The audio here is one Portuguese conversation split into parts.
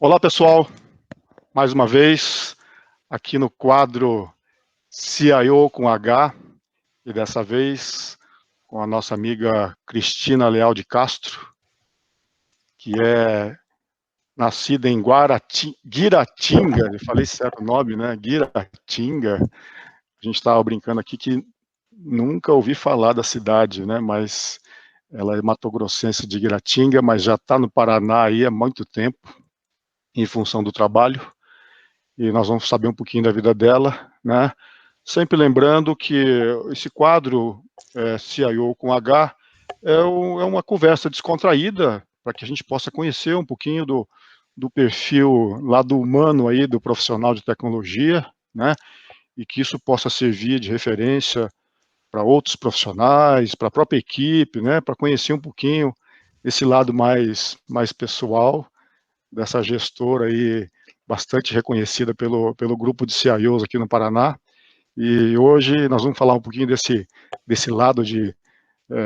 Olá, pessoal, mais uma vez aqui no quadro CIO com H, e dessa vez com a nossa amiga Cristina Leal de Castro, que é nascida em Guiratinga, eu falei certo o nome, né? Guiratinga. A gente estava brincando aqui que nunca ouvi falar da cidade, né? Mas ela é mato-grossense de Guiratinga, mas já está no Paraná aí há muito tempo, em função do trabalho. E nós vamos saber um pouquinho da vida dela, né? Sempre lembrando que esse quadro CIO com H é uma conversa descontraída para que a gente possa conhecer um pouquinho do perfil lado humano aí do profissional de tecnologia, né? E que isso possa servir de referência para outros profissionais, para a própria equipe, né? Para conhecer um pouquinho esse lado mais pessoal dessa gestora aí, bastante reconhecida pelo grupo de CIOs aqui no Paraná. E hoje nós vamos falar um pouquinho desse lado de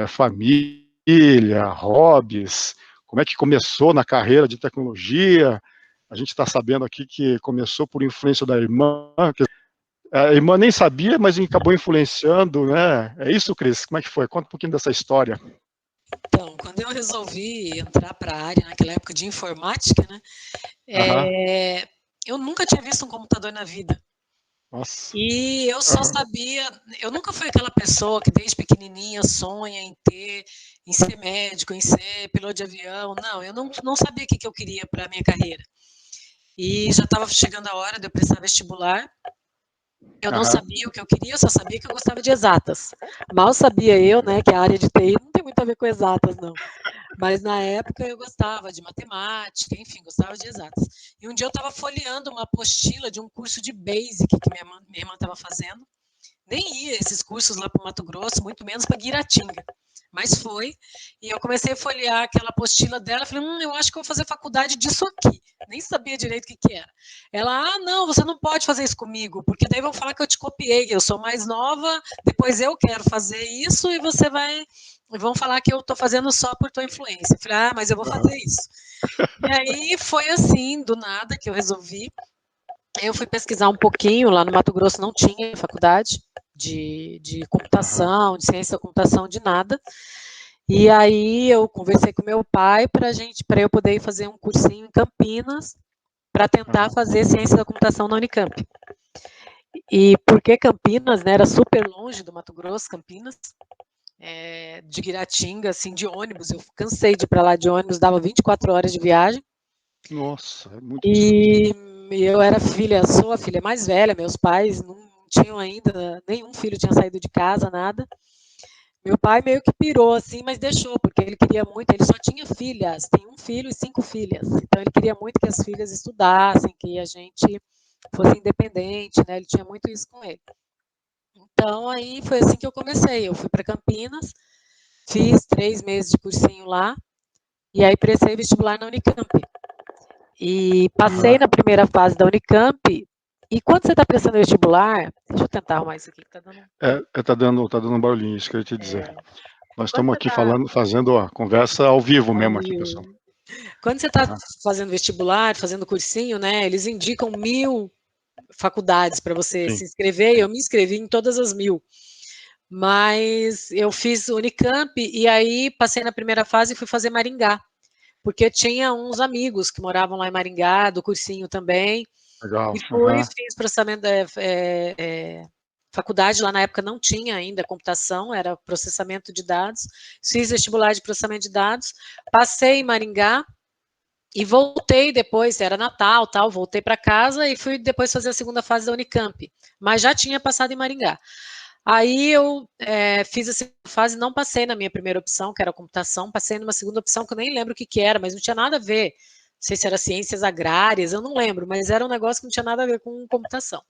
família, hobbies, como é que começou na carreira de tecnologia. A gente está sabendo aqui que começou por influência da irmã, que a irmã nem sabia, mas acabou influenciando, né? É isso, Cris? Como é que foi? Conta um pouquinho dessa história. Então, quando eu resolvi entrar para a área, naquela época de informática, né, Aham. eu nunca tinha visto um computador na vida. Nossa. E eu só Aham. sabia, eu nunca fui aquela pessoa que desde pequenininha sonha em ser médico, em ser piloto de avião. Não, eu não sabia o que eu queria para a minha carreira. E já estava chegando a hora de eu prestar vestibular. Eu não Aham. sabia o que eu queria, eu só sabia que eu gostava de exatas. Mal sabia eu, né, que a área de TI não tem muito a ver com exatas, não. Mas na época eu gostava de matemática, enfim, gostava de exatas. E um dia eu estava folheando uma apostila de um curso de Basic que minha irmã estava fazendo. Nem ia esses cursos lá para o Mato Grosso, muito menos para Guiratinga. Mas foi, e eu comecei a folhear aquela apostila dela, falei, eu acho que eu vou fazer faculdade disso aqui. Nem sabia direito o que era. Ela, não, você não pode fazer isso comigo, porque daí vão falar que eu te copiei, que eu sou mais nova, depois eu quero fazer isso e você vai... Vão falar que eu estou fazendo só por tua influência. Eu falei, mas eu vou Aham. fazer isso. E aí foi assim, do nada, que eu resolvi. Eu fui pesquisar um pouquinho, lá no Mato Grosso não tinha faculdade de Aham. computação, de ciência da computação, de nada. E aí eu conversei com meu pai para eu poder ir fazer um cursinho em Campinas para tentar Aham. fazer ciência da computação na Unicamp. E porque Campinas, né, era super longe do Mato Grosso, Campinas, de Guiratinga, assim, de ônibus, eu cansei de ir para lá de ônibus, dava 24 horas de viagem. Nossa, é muito distante. E eu era sou a filha mais velha, meus pais não tinham ainda, nenhum filho tinha saído de casa, nada. Meu pai meio que pirou assim, mas deixou, porque ele queria muito, ele só tinha filhas, tem um filho e 5 filhas. Então ele queria muito que as filhas estudassem, que a gente fosse independente, né? Ele tinha muito isso com ele. Então aí foi assim que eu comecei. Eu fui para Campinas, fiz 3 meses de cursinho lá, e aí prestei vestibular na Unicamp. E passei Aham. na primeira fase da Unicamp. E quando você está prestando vestibular, deixa eu tentar arrumar isso aqui que está dando. Tá dando um barulhinho, isso que eu ia te dizer. Nós Quando estamos você aqui está falando, fazendo a conversa ao vivo ao mesmo aqui, pessoal. vivo, quando você está Aham. fazendo vestibular, fazendo cursinho, né? Eles indicam 1000 faculdades para você Sim, se inscrever. E sim. eu me inscrevi em todas as 1000. Mas eu fiz Unicamp e aí passei na primeira fase e fui fazer Maringá, porque tinha uns amigos que moravam lá em Maringá, do cursinho também. Legal. E fui, Aham. fiz processamento, faculdade lá na época não tinha ainda computação, era processamento de dados. Fiz vestibular de processamento de dados, passei em Maringá e voltei depois, era Natal, tal, voltei para casa e fui depois fazer a segunda fase da Unicamp, mas já tinha passado em Maringá. Aí eu fiz a segunda fase, não passei na minha primeira opção, que era computação, passei numa segunda opção que eu nem lembro o que era, mas não tinha nada a ver. Não sei se era ciências agrárias, eu não lembro, mas era um negócio que não tinha nada a ver com computação.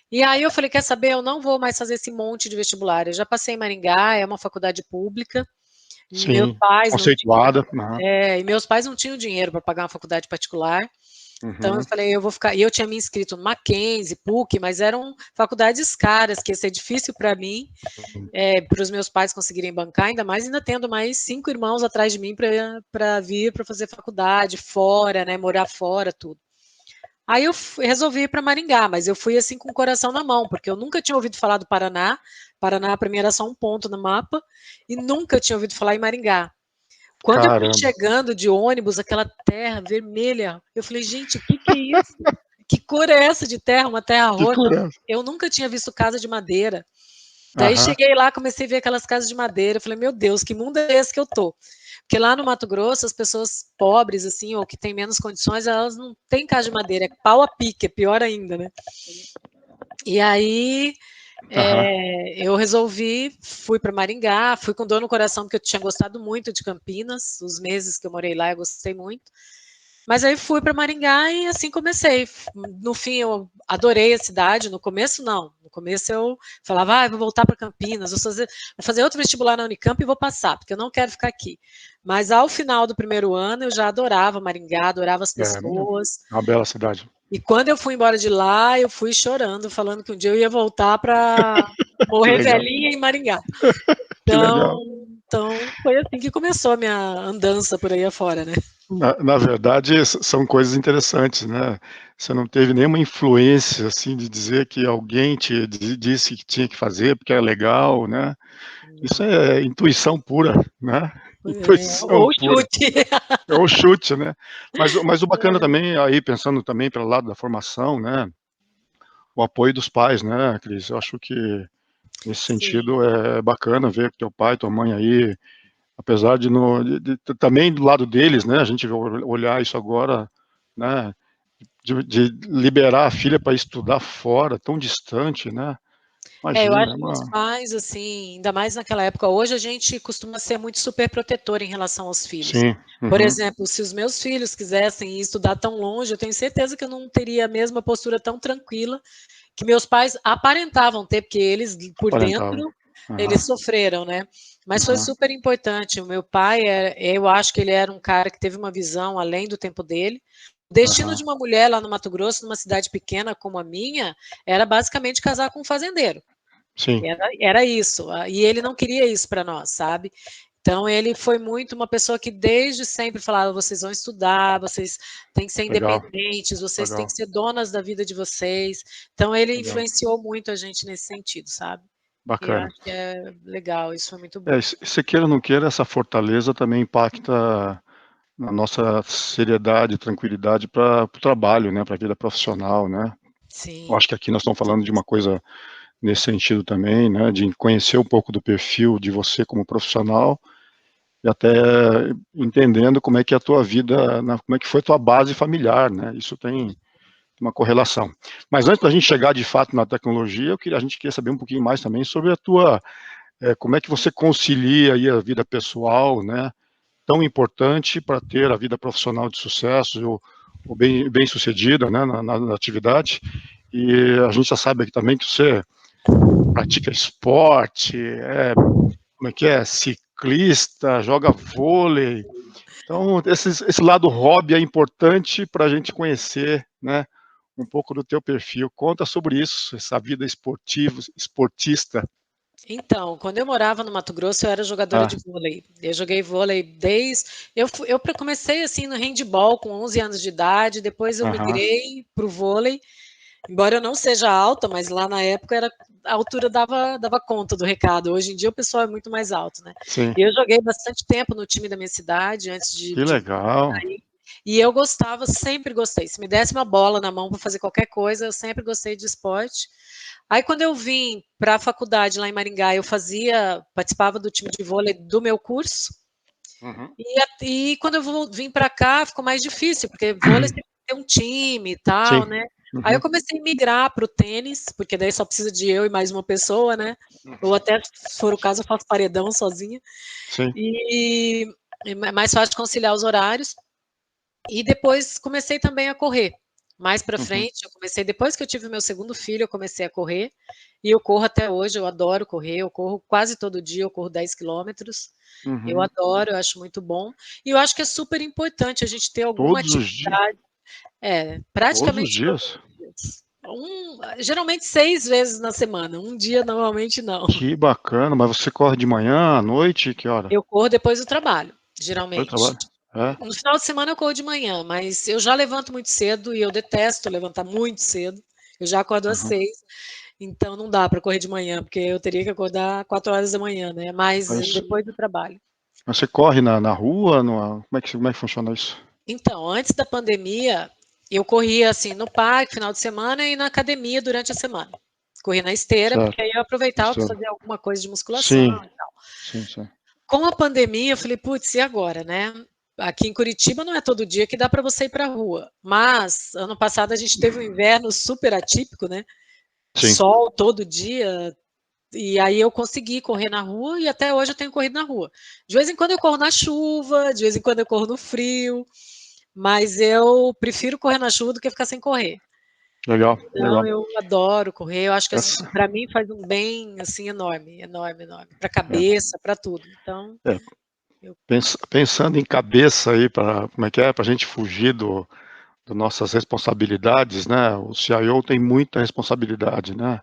E aí eu falei, quer saber, eu não vou mais fazer esse monte de vestibular. Eu já passei em Maringá, é uma faculdade pública. Meus Sim, pais não tinham, conceituada. Aham. e meus pais não tinham dinheiro para pagar uma faculdade particular. Então eu Uhum. falei, eu vou ficar. E eu tinha me inscrito no Mackenzie, PUC, mas eram faculdades caras, que ia ser difícil para mim, para os meus pais conseguirem bancar, ainda mais ainda tendo mais 5 irmãos atrás de mim para vir para fazer faculdade fora, né? Morar fora, tudo. Aí eu resolvi ir para Maringá, mas eu fui assim com o coração na mão, porque eu nunca tinha ouvido falar do Paraná. Paraná para mim era só um ponto no mapa e nunca tinha ouvido falar em Maringá. Quando eu fui Caramba, chegando de ônibus, aquela terra vermelha, eu falei, gente, o que que é isso? Que cor é essa de terra? Uma terra que roxa? curioso. Eu nunca tinha visto casa de madeira. Daí Aham, cheguei lá, comecei a ver aquelas casas de madeira. Eu falei, meu Deus, que mundo é esse que eu tô? Porque lá no Mato Grosso, as pessoas pobres, assim, ou que têm menos condições, elas não têm casa de madeira, é pau a pique, é pior ainda, né? E aí aham. eu resolvi, fui para Maringá, fui com dor no coração, porque eu tinha gostado muito de Campinas, os meses que eu morei lá, eu gostei muito. Mas aí fui para Maringá e assim comecei. No fim, eu adorei a cidade. No começo, não. No começo, eu falava, vou voltar para Campinas, vou fazer outro vestibular na Unicamp e vou passar, porque eu não quero ficar aqui. Mas ao final do primeiro ano, eu já adorava Maringá, adorava as É pessoas. uma bela cidade. E quando eu fui embora de lá, eu fui chorando, falando que um dia eu ia voltar para Que morrer legal, velhinha em Maringá. que Então, legal. então foi assim que começou a minha andança por aí afora, né? Na verdade, são coisas interessantes, né. Você não teve nenhuma influência, assim, de dizer que alguém te disse que tinha que fazer, porque era legal, né. Isso Não. é intuição pura, né, intuição Ou pura. chute. É o chute, né. Mas o bacana também, aí pensando também pelo lado da formação, né, o apoio dos pais, né, Cris, eu acho que nesse Sim, sentido é bacana ver que teu pai, tua mãe aí, apesar de no de também do lado deles, né, a gente olhar isso agora, né, de liberar a filha para estudar fora, tão distante, né, eu imagina, acho é que os uma pais, assim, ainda mais naquela época, hoje a gente costuma ser muito super protetor em relação aos filhos. sim, Por uhum, exemplo, se os meus filhos quisessem ir estudar tão longe, eu tenho certeza que eu não teria a mesma postura tão tranquila que meus pais aparentavam ter, porque eles, por aparentava. dentro, Aham, eles sofreram, né? Mas foi aham, super importante. O meu pai, eu acho que ele era um cara que teve uma visão além do tempo dele. O destino aham, de uma mulher lá no Mato Grosso, numa cidade pequena como a minha, era basicamente casar com um fazendeiro. sim, Era isso. E ele não queria isso para nós, sabe? Então, ele foi muito uma pessoa que desde sempre falava: vocês vão estudar, vocês têm que ser legal, independentes, vocês têm que legal, ser donas da vida de vocês. Então, ele legal, influenciou muito a gente nesse sentido, sabe? E eu bacana. acho que é legal, isso foi muito É, bom. se queira ou não queira, essa fortaleza também impacta na nossa seriedade, tranquilidade para o trabalho, né, para a vida profissional, né. Eu Sim, acho que aqui nós com estamos falando de certeza. uma coisa nesse sentido também, né, de conhecer um pouco do perfil de você como profissional e até entendendo como é que é a tua vida, como é que foi a tua base familiar, né, isso tem uma correlação. Mas antes da gente chegar de fato na tecnologia, a gente queria saber um pouquinho mais também sobre a tua, como é que você concilia aí a vida pessoal, né, tão importante para ter a vida profissional de sucesso ou bem-sucedida, né, na atividade. E a gente já sabe aqui também que você pratica esporte, como é que é? Ciclista, joga vôlei. Então, esse lado hobby é importante para a gente conhecer, né, um pouco do teu perfil. Conta sobre isso, essa vida esportista. Então, quando eu morava no Mato Grosso, eu era jogadora Ah, de vôlei. Eu joguei vôlei desde. Eu comecei assim no handball com 11 anos de idade, depois eu aham, migrei para o vôlei. Embora eu não seja alta, mas lá na época a altura dava conta do recado. Hoje em dia o pessoal é muito mais alto, né? sim. E eu joguei bastante tempo no time da minha cidade antes Que de legal. sair. E eu gostava, sempre gostei. Se me desse uma bola na mão para fazer qualquer coisa, eu sempre gostei de esporte. Aí quando eu vim para a faculdade lá em Maringá, participava do time de vôlei do meu curso. Uhum. E quando eu vim para cá, ficou mais difícil, porque vôlei você tem que ter um time e Sim. tal, né? Aí eu Uhum. comecei a migrar para o tênis, porque daí só precisa de eu e mais uma pessoa, né? Ou Uhum. até, se for o caso, eu faço paredão sozinha. Sim. E é mais fácil de conciliar os horários. E depois comecei também a correr. Mais para Uhum. frente, eu comecei, depois que eu tive meu segundo filho, eu comecei a correr. E eu corro até hoje, eu adoro correr, eu corro quase todo dia, eu corro 10 quilômetros. Eu Uhum. adoro, eu acho muito bom. E eu acho que é super importante a gente ter alguma Todos os dias? atividade. Todos os Praticamente todos dias? os dias. Geralmente 6 vezes na semana, um dia normalmente não. Que bacana, mas você corre de manhã, à noite, que hora? Eu corro depois do trabalho, Depois do geralmente. trabalho? É? No final de semana eu corro de manhã, mas eu já levanto muito cedo e eu detesto levantar muito cedo. Eu já acordo às Uhum. 6, então não dá para correr de manhã, porque eu teria que acordar 4 horas da manhã, né? Mas Mas, depois do trabalho. mas você corre na rua? Como é que funciona isso? Então, antes da pandemia, eu corria assim no parque, final de semana, e na academia durante a semana. Corria na esteira, porque Certo. aí eu aproveitava para Isso. fazer alguma coisa de musculação Sim, e tal. sim. Com a pandemia, eu falei, putz, e agora, né? Aqui em Curitiba não é todo dia que dá para você ir para a rua. Mas ano passado a gente teve um inverno super atípico, né? Sim. Sol todo dia. E aí eu consegui correr na rua e até hoje eu tenho corrido na rua. De vez em quando eu corro na chuva, de vez em quando eu corro no frio, mas eu prefiro correr na chuva do que ficar sem correr. Legal, Então legal. eu adoro correr, eu acho que assim, Essa, para mim faz um bem assim enorme, enorme, enorme, para a é, cabeça, para tudo. Então, é, eu pensando em cabeça aí, para como é que é, para a gente fugir das nossas responsabilidades, né? O CIO tem muita responsabilidade, né?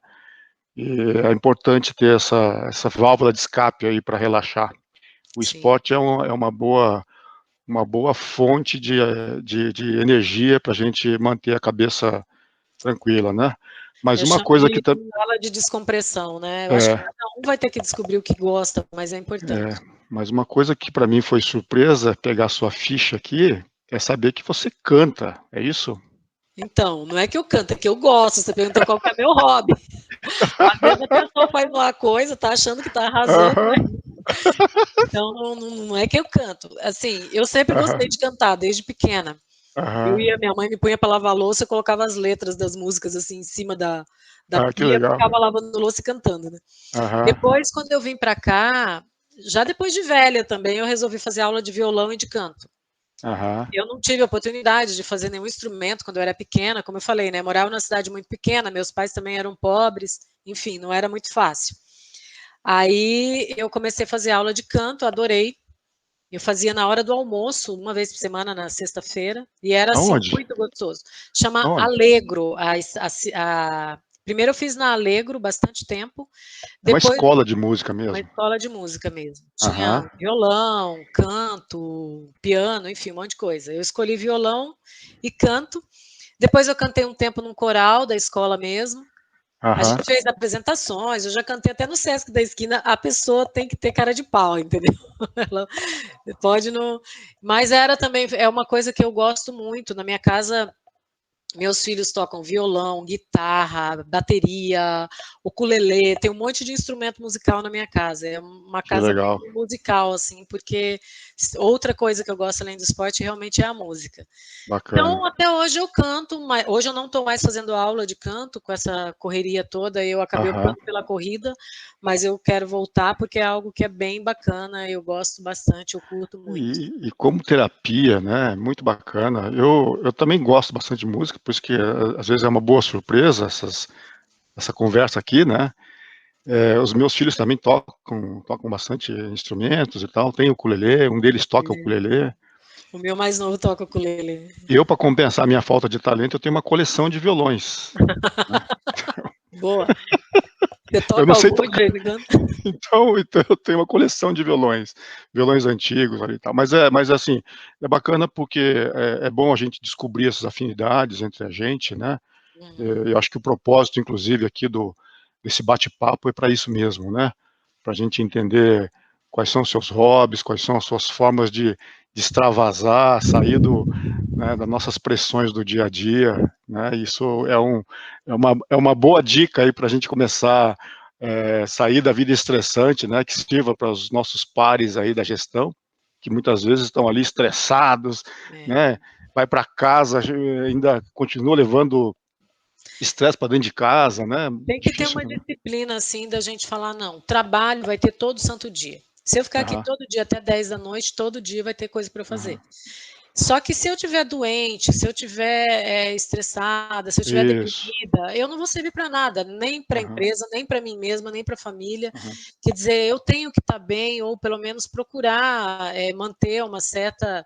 E é importante ter essa válvula de escape aí para relaxar. O sim. esporte é uma boa fonte de energia para a gente manter a cabeça tranquila, né? Mas Eu uma chamo coisa que de aula de descompressão, né. Eu acho que é, cada um vai ter que descobrir o que gosta, mas é importante. mas uma coisa que para mim foi surpresa pegar sua ficha aqui é saber que você canta, é isso? Então, não é que eu canto, é que eu gosto, você perguntou qual que é meu hobby. Às vezes a pessoa faz uma coisa, tá achando que tá arrasando, Aham, mas então não é que eu canto. Assim, eu sempre gostei aham, de cantar, desde pequena. aham. Minha mãe me punha para lavar louça, eu colocava as letras das músicas, assim, em cima da Ah, que pia, legal. ficava lavando louça e cantando, né. Aham, Depois, quando eu vim para cá, já depois de velha também, eu resolvi fazer aula de violão e de canto. aham. Eu não tive a oportunidade de fazer nenhum instrumento quando eu era pequena, como eu falei, né, morava numa cidade muito pequena, meus pais também eram pobres, enfim, não era muito fácil. Aí eu comecei a fazer aula de canto, adorei. Eu fazia na hora do almoço, uma vez por semana, na sexta-feira, e era, assim, Aonde? muito gostoso. Chama Aonde? Allegro, primeiro eu fiz na Allegro bastante tempo, É uma depois escola de música uma mesmo. escola de música mesmo. Tinha Aham, violão, canto, piano, enfim, um monte de coisa. Eu escolhi violão e canto. Depois eu cantei um tempo num coral da escola mesmo. A aham. gente fez apresentações, eu já cantei até no Sesc da esquina, a pessoa tem que ter cara de pau, entendeu? Ela pode não. Mas era também, é uma coisa que eu gosto muito. Na minha casa, meus filhos tocam violão, guitarra, bateria, ukulele, tem um monte de instrumento musical na minha casa. É uma Que casa legal, bem musical, assim, porque outra coisa que eu gosto além do esporte realmente é a música. bacana. Então, até hoje eu canto, mas hoje eu não estou mais fazendo aula de canto com essa correria toda, eu acabei Aham. optando pela corrida, mas eu quero voltar porque é algo que é bem bacana, eu gosto bastante, eu curto muito. E como terapia, né, muito bacana. Eu também gosto bastante de música, por isso que às vezes é uma boa surpresa essa conversa aqui, né. Os meus filhos também tocam bastante instrumentos e tal, tem o ukulele, um deles toca o ukulele. O meu mais novo toca ukulele. Eu, para compensar a minha falta de talento, eu tenho uma coleção de violões, né. Boa. Você Eu toca não sei algum de tocar, vez em quando? então eu tenho uma coleção de violões, violões antigos ali e tal. Mas assim, é bacana porque é bom a gente descobrir essas afinidades entre a gente, né. Uhum. Eu acho que o propósito, inclusive, aqui desse bate-papo é para isso mesmo, né? Para a gente entender quais são os seus hobbies, quais são as suas formas de extravasar, sair né, das nossas pressões do dia a dia, né? Isso é uma boa dica aí para a gente começar sair da vida estressante, né? Que sirva para os nossos pares aí da gestão, que muitas vezes estão ali estressados, É. né? Vai para casa, ainda continua levando estresse para dentro de casa, né, Tem que ter difícil, uma né. disciplina, assim, da gente falar: "Não, trabalho vai ter todo santo dia. Se eu ficar aqui Aham, todo dia até 10 da noite, todo dia vai ter coisa para eu fazer". aham. Só que se eu estiver doente, se eu estiver, estressada, se eu estiver Isso. deprimida, eu não vou servir para nada, nem para a Aham, empresa, nem para mim mesma, nem para a família. aham. Quer dizer, eu tenho que estar bem ou pelo menos procurar, manter uma certa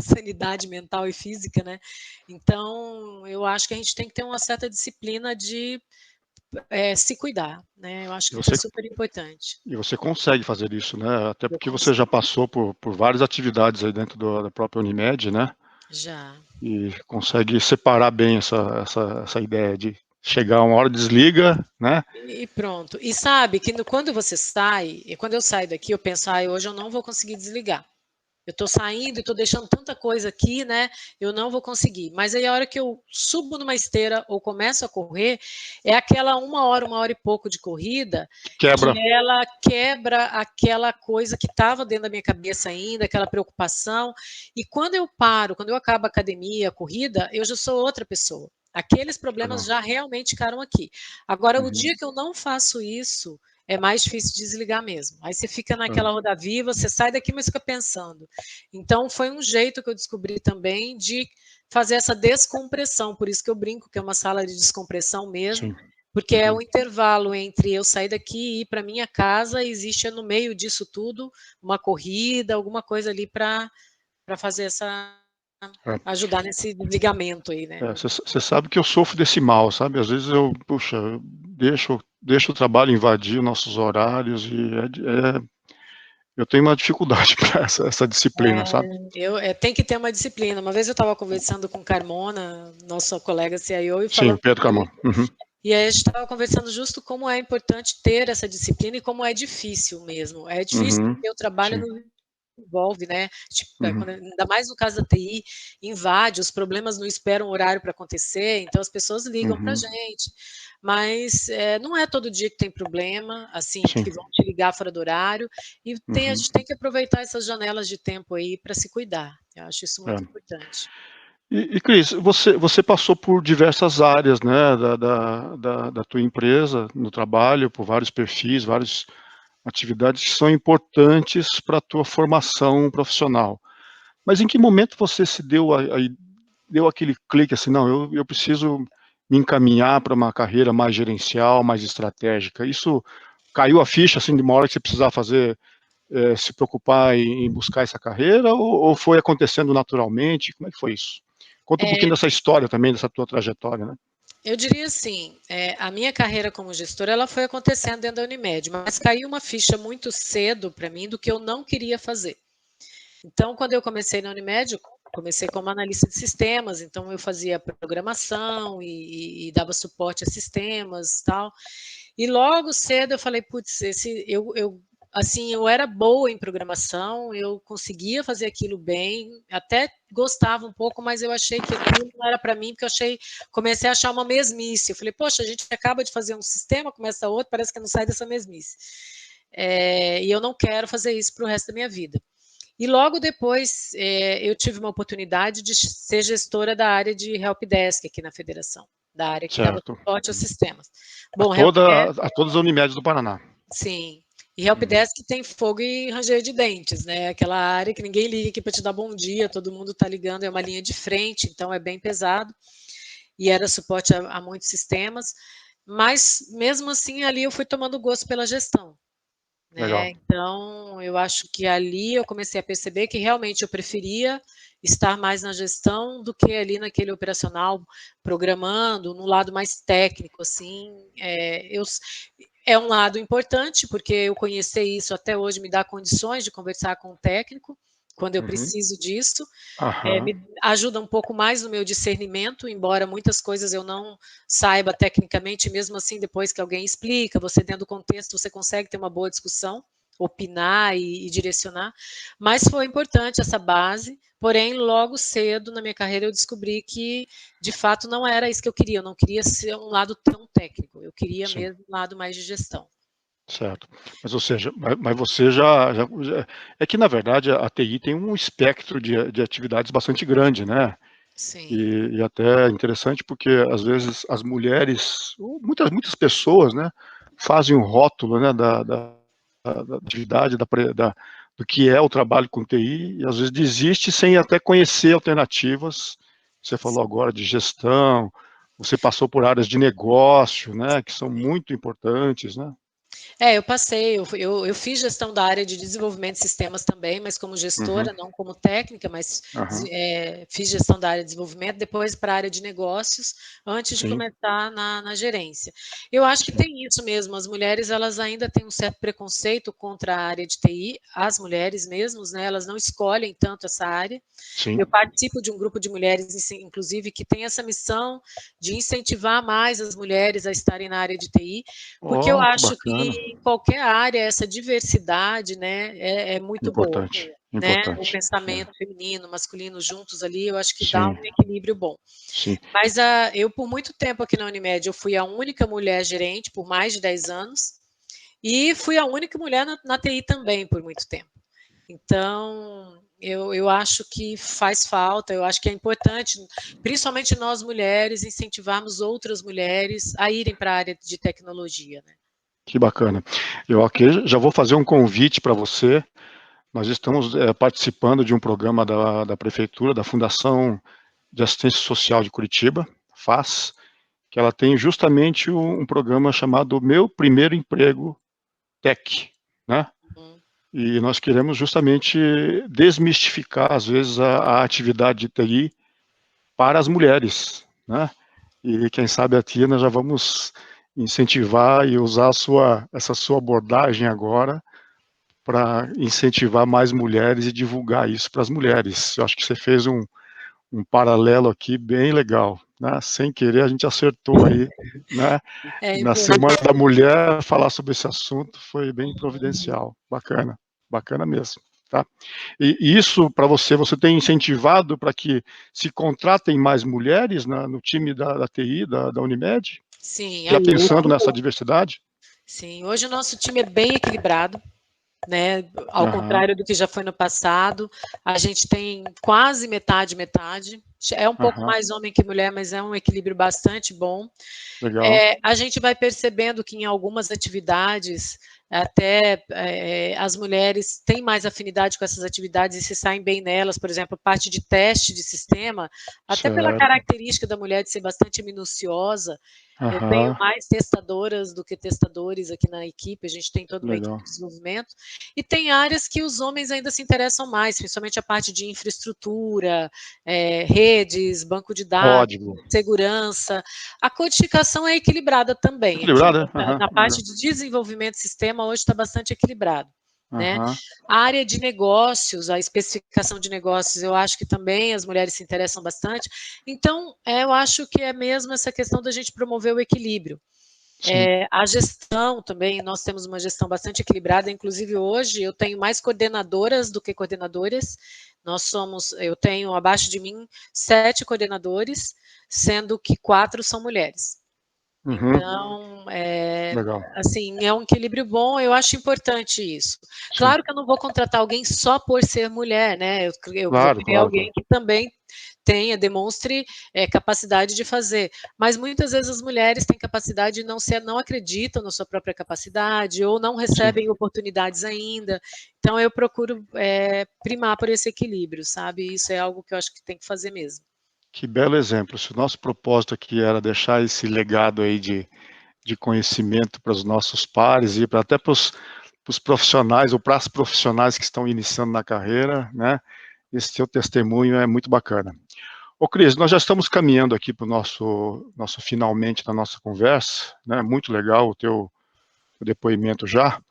sanidade mental e física, né? Então, eu acho que a gente tem que ter uma certa disciplina de se cuidar, né? Eu acho E que isso é você, super importante. e você consegue fazer isso, né? Até Eu porque você já passou por várias atividades aí dentro da própria Unimed, né? já. E consegue separar bem essa ideia de chegar uma hora, desliga, né? E pronto. E sabe que quando você sai, e quando eu saio daqui, eu penso, hoje eu não vou conseguir desligar. Eu estou saindo e estou deixando tanta coisa aqui, né? Eu não vou conseguir. Mas aí a hora que eu subo numa esteira ou começo a correr, é aquela uma hora e pouco de corrida, Quebra. que ela quebra aquela coisa que estava dentro da minha cabeça ainda, aquela preocupação. E quando eu paro, quando eu acabo a academia, a corrida, eu já sou outra pessoa. Aqueles problemas Legal. já realmente ficaram aqui. Agora, o Uhum. dia que eu não faço isso, é mais difícil desligar mesmo. Aí você fica naquela É. roda viva, você sai daqui, mas fica pensando. Então, foi um jeito que eu descobri também de fazer essa descompressão. Por isso que eu brinco que é uma sala de descompressão mesmo, Sim. porque é o intervalo entre eu sair daqui e ir para minha casa, existe no meio disso tudo uma corrida, alguma coisa ali para fazer essa É. ajudar nesse desligamento aí, né? Você sabe que eu sofro desse mal, sabe? Às vezes puxa, deixo o trabalho invadir nossos horários e eu tenho uma dificuldade para essa disciplina, sabe? Tem que ter uma disciplina. Uma vez eu estava conversando com Carmona, nossa colega CIO, e Sim, falando o Pedro Camão. Uhum. e aí a gente estava conversando justo como é importante ter essa disciplina e como é difícil mesmo. É difícil Uhum. porque o trabalho Sim. não envolve, né? Tipo, Uhum. ainda mais no caso da TI, invade, os problemas não esperam horário para acontecer, então as pessoas ligam para a Uhum. gente. Mas não é todo dia que tem problema, assim, Sim. que vão te ligar fora do horário, e a Uhum. gente tem que aproveitar essas janelas de tempo aí para se cuidar. Eu acho isso muito É. importante. E Cris, você passou por diversas áreas, né, da tua empresa, no trabalho, por vários perfis, várias atividades que são importantes para a tua formação profissional. Mas em que momento você se deu aquele clique assim, não, eu preciso me encaminhar para uma carreira mais gerencial, mais estratégica? Isso caiu a ficha, assim, de uma hora que você precisava fazer, se preocupar em buscar essa carreira, ou foi acontecendo naturalmente? Como é que foi isso? Conta um pouquinho dessa história também, dessa tua trajetória, né? Eu diria assim, a minha carreira como gestora ela foi acontecendo dentro da Unimed, mas caiu uma ficha muito cedo para mim do que eu não queria fazer. Então, quando eu comecei na Unimed, eu comecei como analista de sistemas, então eu fazia programação e dava suporte a sistemas e tal. E logo cedo eu falei, putz, assim, eu era boa em programação, eu conseguia fazer aquilo bem, até gostava um pouco, mas eu achei que aquilo não era para mim, porque comecei a achar uma mesmice. Eu falei, poxa, a gente acaba de fazer um sistema, começa outro, parece que não sai dessa mesmice. E eu não quero fazer isso para o resto da minha vida. E logo depois eu tive uma oportunidade de ser gestora da área de helpdesk aqui na federação, da área que dava Certo. suporte aos sistemas. Bom, helpdesk, A todas as unidades do Paraná. sim. E Uhum. helpdesk tem fogo e ranger de dentes, né? Aquela área que ninguém liga aqui para te dar bom dia, todo mundo está ligando, é uma linha de frente, então é bem pesado. E era suporte a muitos sistemas. Mas mesmo assim, ali eu fui tomando gosto pela gestão. Né? Legal. Então, eu acho que ali eu comecei a perceber que realmente eu preferia estar mais na gestão do que ali naquele operacional, programando, no lado mais técnico, assim. É um lado importante, porque eu conhecer isso até hoje me dá condições de conversar com o técnico, quando eu Uhum. preciso disso, Aham. me ajuda um pouco mais no meu discernimento, embora muitas coisas eu não saiba tecnicamente, mesmo assim, depois que alguém explica, você dentro do contexto, você consegue ter uma boa discussão, opinar e direcionar, mas foi importante essa base, porém, logo cedo na minha carreira eu descobri que, de fato, não era isso que eu não queria ser um lado tão técnico, eu queria Sim. mesmo um lado mais de gestão. Certo. Mas, ou seja, mas você é que, na verdade, a TI tem um espectro de atividades bastante grande, né? Sim, E até interessante porque, às vezes, as mulheres, ou muitas pessoas, né, fazem um rótulo, né, da atividade, do que é o trabalho com TI, e às vezes desiste sem até conhecer alternativas. Você falou agora de gestão, você passou por áreas de negócio, né, que são muito importantes, né? Eu passei, eu fiz gestão da área de desenvolvimento de sistemas também, mas como gestora, não como técnica, mas Aham. fiz gestão da área de desenvolvimento, depois para a área de negócios, antes de Sim, começar na gerência. Eu acho que sim, tem isso mesmo, as mulheres elas ainda têm um certo preconceito contra a área de TI, as mulheres mesmas, né, elas não escolhem tanto essa área. sim. Eu participo de um grupo de mulheres, inclusive, que tem essa missão de incentivar mais as mulheres a estarem na área de TI, porque eu Ó, que acho que bacana. em qualquer área essa diversidade, né, é muito boa, Importante, né? O importante. É, pensamento feminino, masculino juntos ali, eu acho que dá sim, um equilíbrio bom. sim. Mas eu, por muito tempo aqui na Unimed, eu fui a única mulher gerente por mais de 10 anos e fui a única mulher na TI também por muito tempo. Então, eu acho que faz falta, eu acho que é importante, principalmente nós mulheres, incentivarmos outras mulheres a irem para a área de tecnologia, né? Que bacana. Eu aqui já vou fazer um convite para você. Nós estamos participando de um programa da Prefeitura, da Fundação de Assistência Social de Curitiba, FAS, que ela tem justamente um programa chamado Meu Primeiro Emprego Tech, né? Uhum. E nós queremos justamente desmistificar, às vezes, a atividade de TI para as mulheres, né? E quem sabe a Tia nós já vamos incentivar e usar essa sua abordagem agora para incentivar mais mulheres e divulgar isso para as mulheres. Eu acho que você fez um paralelo aqui bem legal, né? Sem querer a gente acertou aí, né? É Na Semana importante. da Mulher falar sobre esse assunto foi bem providencial, bacana, bacana mesmo, tá? E isso para você, você tem incentivado para que se contratem mais mulheres no time da TI, da Unimed? Sim, Já pensando nessa diversidade? sim, hoje o nosso time é bem equilibrado, né? Ao Aham, contrário do que já foi no passado, a gente tem quase metade, metade. É um pouco aham, mais homem que mulher, mas é um equilíbrio bastante bom. legal, A gente vai percebendo que em algumas atividades, até as mulheres têm mais afinidade com essas atividades e se saem bem nelas, por exemplo, parte de teste de sistema, até pela certo, característica da mulher de ser bastante minuciosa. Eu tenho aham, mais testadoras do que testadores aqui na equipe, a gente tem toda uma equipe legal, de desenvolvimento, e tem áreas que os homens ainda se interessam mais, principalmente a parte de infraestrutura, redes, banco de dados, código, segurança. A codificação é equilibrada também. Aqui, equilibrado, né? Aham, na legal, parte de desenvolvimento de sistema, hoje está bastante equilibrado. Né? aham, A área de negócios, a especificação de negócios, eu acho que também as mulheres se interessam bastante. Então, eu acho que é mesmo essa questão da gente promover o equilíbrio. sim, A gestão também, nós temos uma gestão bastante equilibrada, inclusive hoje eu tenho mais coordenadoras do que coordenadores. Eu tenho abaixo de mim 7 coordenadores, sendo que 4 são mulheres. uhum, Então, legal, assim, é um equilíbrio bom, eu acho importante isso. sim, Claro que eu não vou contratar alguém só por ser mulher, né? Eu vou claro, querer claro, alguém claro, que também demonstre capacidade de fazer. Mas muitas vezes as mulheres têm capacidade e não acreditam na sua própria capacidade ou não sim. recebem oportunidades ainda. Então, eu procuro primar por esse equilíbrio, sabe? Isso é algo que eu acho que tem que fazer mesmo. Que belo exemplo. Se o nosso propósito aqui era deixar esse legado aí de conhecimento para os nossos pares e até para os profissionais ou para as profissionais que estão iniciando na carreira, né? Esse seu testemunho é muito bacana. Ô Cris, nós já estamos caminhando aqui para o nosso finalmente da nossa conversa, né? Muito legal o teu depoimento já,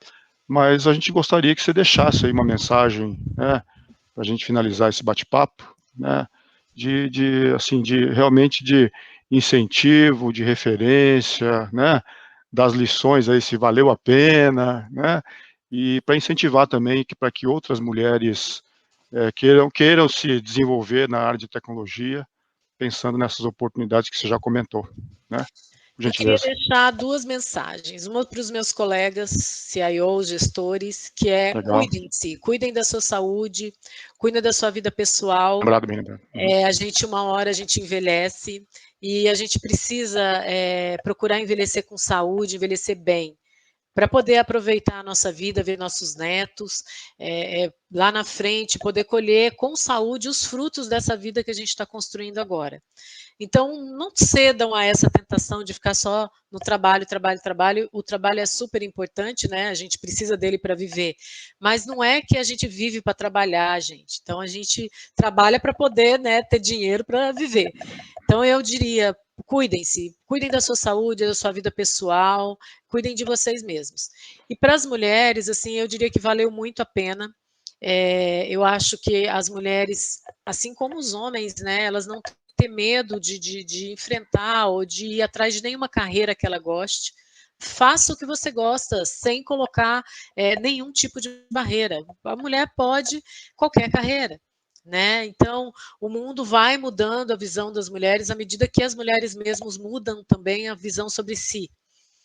mas a gente gostaria que você deixasse aí uma mensagem, né? Para a gente finalizar esse bate-papo, né? Assim, de realmente de incentivo, de referência, né? Das lições aí, se valeu a pena, né? E para incentivar também para que outras mulheres queiram se desenvolver na área de tecnologia, pensando nessas oportunidades que você já comentou, né? Por Eu queria gentileza. deixar duas mensagens. Uma para os meus colegas CIOs, gestores, que é Legal. cuidem de si, cuidem da sua saúde, cuidem da sua vida pessoal. Lembrado, bem lembrado. Uhum. Uma hora a gente envelhece e a gente precisa procurar envelhecer com saúde, envelhecer bem. para poder aproveitar a nossa vida, ver nossos netos, lá na frente, poder colher com saúde os frutos dessa vida que a gente está construindo agora. Então, não cedam a essa tentação de ficar só no trabalho, trabalho, trabalho. O trabalho é super importante, né? A gente precisa dele para viver. Mas não é que a gente vive para trabalhar, gente. Então, a gente trabalha para poder, né, ter dinheiro para viver. Então, eu diria, cuidem-se, cuidem da sua saúde, da sua vida pessoal, cuidem de vocês mesmos. E para as mulheres, assim, eu diria que valeu muito a pena. Eu acho que as mulheres, assim como os homens, né, elas não ter medo de enfrentar ou de ir atrás de nenhuma carreira que ela goste. Faça o que você gosta, sem colocar nenhum tipo de barreira. A mulher pode qualquer carreira. Né? Então, o mundo vai mudando a visão das mulheres à medida que as mulheres mesmas mudam também a visão sobre si.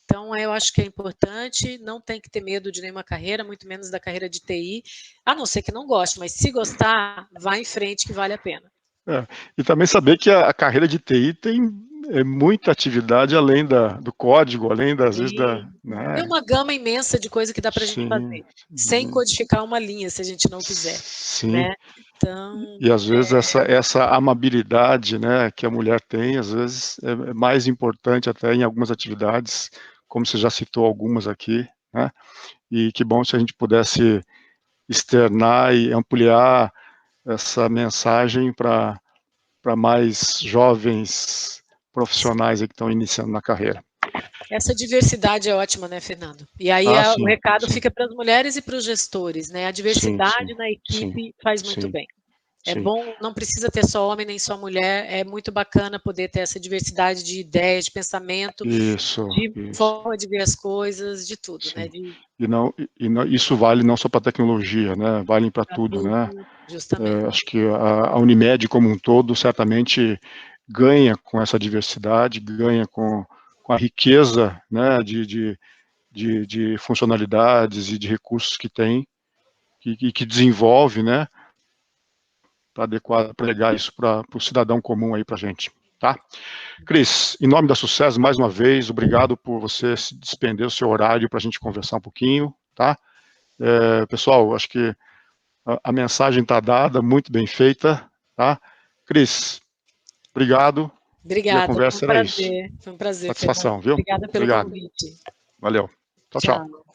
Então, eu acho que é importante, não tem que ter medo de nenhuma carreira, muito menos da carreira de TI, a não ser que não goste, mas se gostar, vá em frente que vale a pena. E também saber que a carreira de TI tem muita atividade além do código, além das vezes da... Tem uma gama imensa de coisa que dá para a gente fazer, sem codificar uma linha, se a gente não quiser. Sim. Né? Então, e às vezes essa amabilidade, né, que a mulher tem, às vezes é mais importante até em algumas atividades, como você já citou algumas aqui, né? E que bom se a gente pudesse externar e ampliar essa mensagem para mais jovens profissionais que estão iniciando na carreira. Essa diversidade é ótima, né, Fernando? E aí sim, o recado sim. fica para as mulheres e para os gestores, né? A diversidade na equipe faz muito bem. É bom, não precisa ter só homem nem só mulher, é muito bacana poder ter essa diversidade de ideias, de pensamento, de forma de ver as coisas, de tudo, né? Isso vale não só para tecnologia, né? Vale para tudo, né? Justamente. Acho que a Unimed como um todo certamente ganha com essa diversidade, ganha com a riqueza, né, de funcionalidades e de recursos que tem, que desenvolve, né, para pregar isso para o cidadão comum aí para a gente, tá? Cris, em nome da Sucesso, mais uma vez, obrigado por você se despender o seu horário para a gente conversar um pouquinho, tá? Pessoal, acho que a mensagem está dada, muito bem feita, tá? Cris, obrigado. Obrigada, e a conversa foi um era prazer. isso. Foi um prazer, Satisfação, Fernando. viu? Obrigada pelo Obrigado. convite. Valeu. Tchau, tchau.